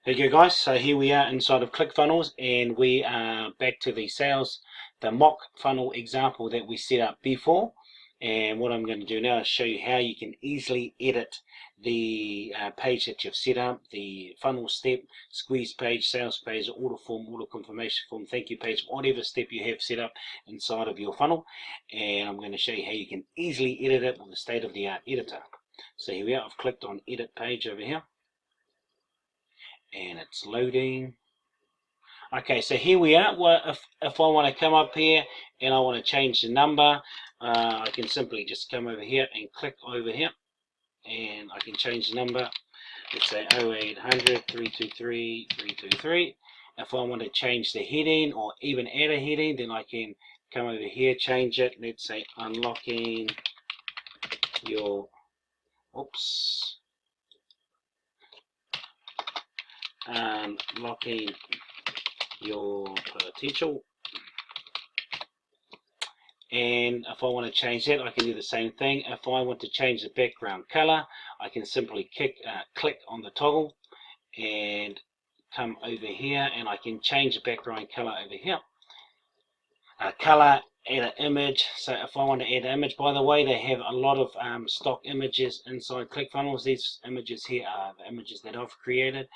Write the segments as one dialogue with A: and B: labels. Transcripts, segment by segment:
A: Hey you guys, so here we are inside of ClickFunnels and we are back to the mock funnel example that we set up before. And what I'm going to do now is show you how you can easily edit the page that you've set up, the funnel step, squeeze page, sales page, order form, order confirmation form, thank you page, whatever step you have set up inside of your funnel. And I'm going to show you how you can easily edit it with the state-of-the-art editor. So here we are, I've clicked on edit page over here. And it's loading. Okay, so here we are. Well, if I want to come up here and I want to change the number, I can simply just come over here and click over here, and I can change the number. Let's say 0800 323 323. If I want to change the heading or even add a heading, then I can come over here, change it. Let's say unlocking your unlocking your potential. And if I want to change that, I can do the same thing. If I want to change the background color, I can simply click on the toggle and come over here, and I can change the background color over here. Color, add an image. So if I want to add an image, by the way, they have a lot of stock images inside ClickFunnels. These images here are the images that I've created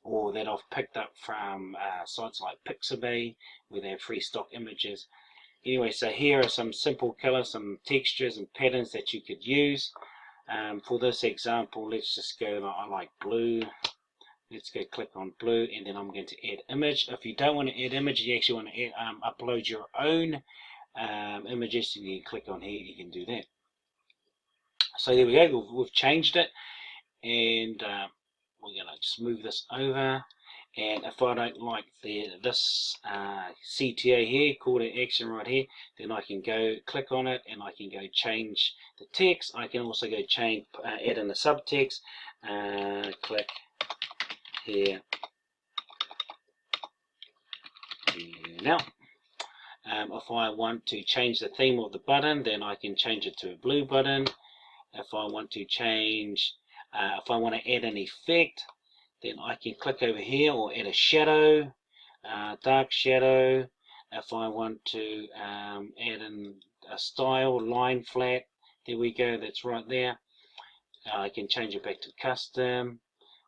A: or that I've picked up from sites like Pixabay, where they have free stock images. Anyway, so here are some simple colors, some textures and patterns that you could use. For this example, let's just go, I like blue. Let's go click on blue, and then I'm going to add image. If you don't want to add image, you actually want to add, upload your own images, and you can click on here, you can do that. So there we go, we've changed it, and we're going to just move this over. And if I don't like this CTA here, call to action right here, then I can go click on it and I can go change the text. I can also go change, add in the subtext, click here now. If I want to change the theme of the button, then I can change it to a blue button. If I want to change, if I want to add an effect, then I can click over here or add a shadow, dark shadow. If I want to add in a style, line flat, there we go, that's right there. I can change it back to custom.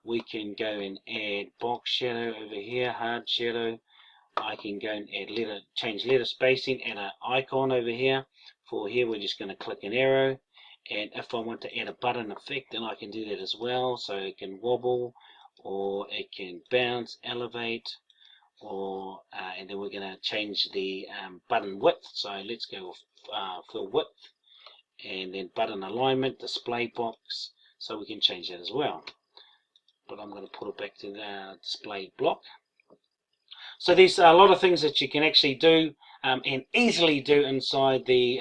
A: We can go and add box shadow over here, hard shadow. I can go and add change letter spacing, add an icon over here. For here, we're just going to click an arrow. And if I want to add a button effect, then I can do that as well. So it can wobble, or it can bounce, elevate, or and then we're going to change the button width. So let's go with full width, and then button alignment, display box, so we can change that as well. But I'm going to put it back to the display block. So there's a lot of things that you can actually do and easily do inside the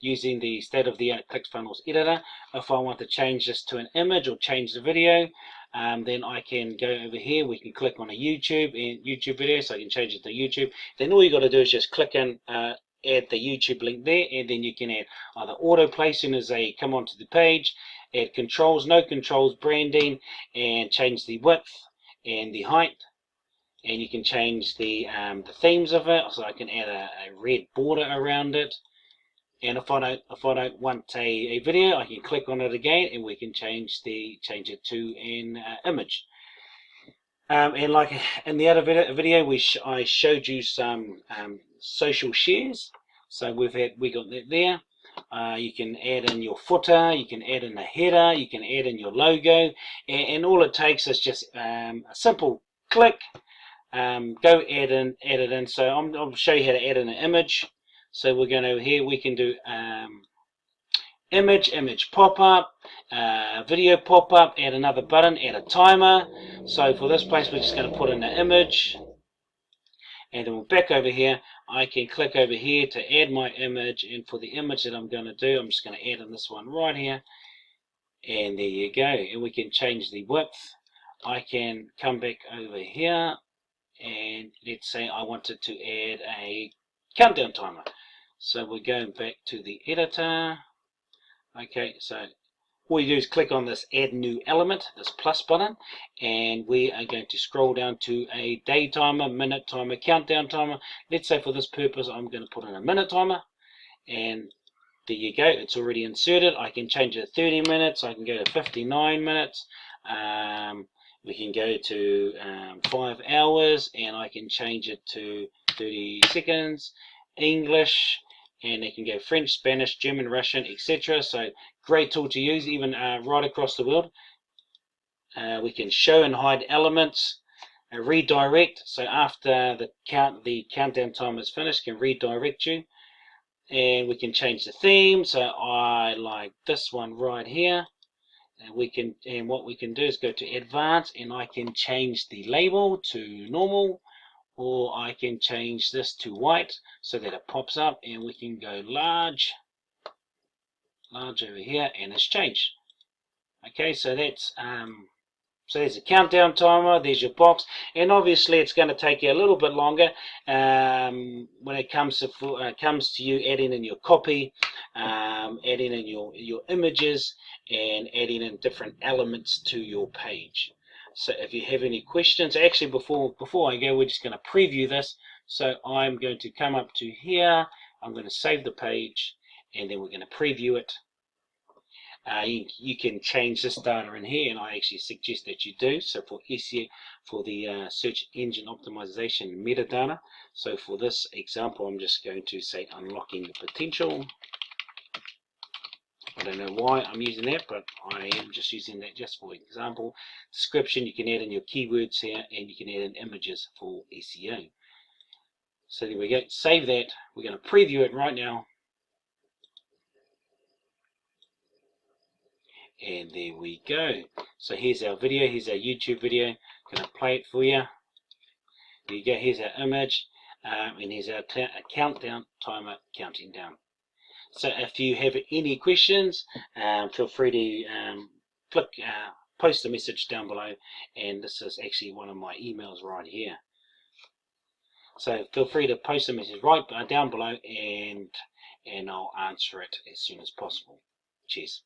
A: using the state-of-the-art ClickFunnels editor. If I want to change this to an image or change the video, then I can go over here. We can click on a YouTube video, so I can change it to YouTube. Then all you got to do is just click in, add the YouTube link there, and then you can add either autoplay as soon as they come onto the page, add controls, no controls, branding, and change the width and the height. And you can change the themes of it, so I can add a red border around it. And if I don't want a video, I can click on it again, and we can change it to an image. And like in the other video, I showed you some social shares. So we got that there. You can add in your footer, you can add in a header, you can add in your logo, and all it takes is just a simple click. Go add it in. So I'll show you how to add in an image. So we're going over here, we can do image pop-up, video pop-up, add another button, add a timer. So for this place, we're just going to put in an image, and then we're back over here. I can click over here to add my image, and for the image that I'm going to do, I'm just going to add in this one right here, and there you go. And we can change the width. I can come back over here, and let's say I wanted to add a countdown timer. So we're going back to the editor. Okay, so all you do is click on this add new element, this plus button, and we are going to scroll down to a day timer, minute timer, countdown timer. Let's say for this purpose I'm going to put in a minute timer, and there you go, it's already inserted. I can change it to 30 minutes, I can go to 59 minutes, we can go to 5 hours, and I can change it to 30 seconds, English, and they can go French, Spanish, German, Russian, etc. So great tool to use even right across the world. We can show and hide elements, redirect, so after the countdown time is finished, can redirect you. And we can change the theme, so I like this one right here. And what we can do is go to advanced, and I can change the label to normal, or I can change this to white so that it pops up, and we can go large over here, and it's changed. Okay, so that's so there's a countdown timer, there's your box, and obviously it's going to take you a little bit longer when it comes to you adding in your copy, adding in your images, and adding in different elements to your page. So if you have any questions, actually before I go, we're just going to preview this. So I'm going to come up to here, I'm going to save the page, and then we're going to preview it. You can change this data in here, and I actually suggest that you do. So for SEO, for the search engine optimization metadata, so for this example I'm just going to say unlocking the potential. I don't know why I'm using that, but I am just using that just for example. Description, you can add in your keywords here, and you can add in images for SEO. So there we go, save that. We're going to preview it right now. And there we go. So here's our video, here's our YouTube video. I'm going to play it for you. There you go, here's our image, and here's our countdown timer counting down. So if you have any questions, feel free to post a message down below, and this is actually one of my emails right here. So feel free to post a message right down below, and I'll answer it as soon as possible. Cheers.